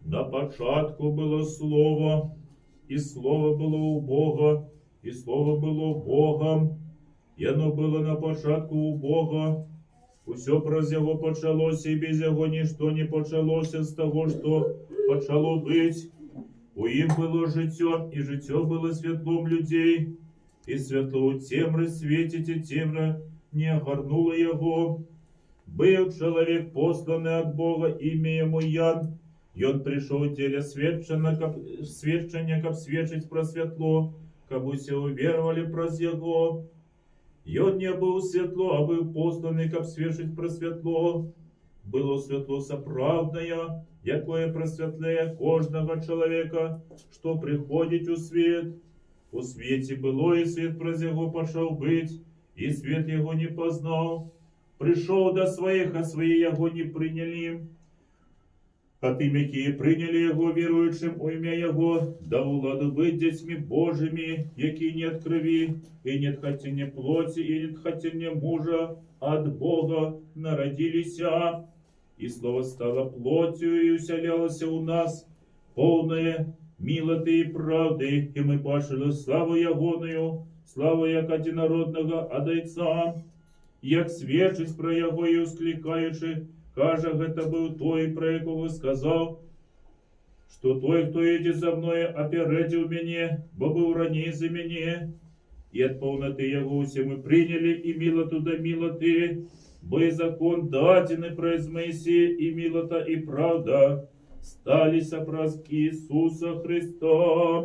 На початку было Слово, и Слово было у Бога, и Слово было Богом, и оно было на початку у Бога. Усё праз Його почалося, і без Його ніщо не почалося з того, що почало бить. У їм було життя, і життя було світлом людей, і світло у темрі світить, і темря не огорнула Його. Был человек, посланный от Бога, имя ему Ян, и он пришел в теле свідчення, каб свідчить про світло, каб усе уверовали праз Його. И он не был светло, а был посланный, каб свідчить про світло. Было світло соправдное, якое просвітлее кожного человека, что приходит у свет. У свете было, и свет праз Його пошел быть, и свет Його не познал. Пришел до своих, а свои Його не приняли. А тым, якие приняли Його, верующим у ім'я Його, дав владу быть детьми Божьими, які не от крови, и нет хотения плоти, и нет хотения мужа, от Бога народилися. И Слово стало плотью и уселялось у нас, полное милоты и правды, и мы бачили славу Ягоную, славу як одинородного от Отца. Як свідчить про Його і ускликаючи, каже, гэта був той, про якого сказав, що той, хто йде за мною, опередив мене, бо був раніше за мене. І от повноти Його усі ми прийняли і милоту до милоти, бо і закон дадений през Моисея, і милота, і правда сталися праз Ісуса Христа.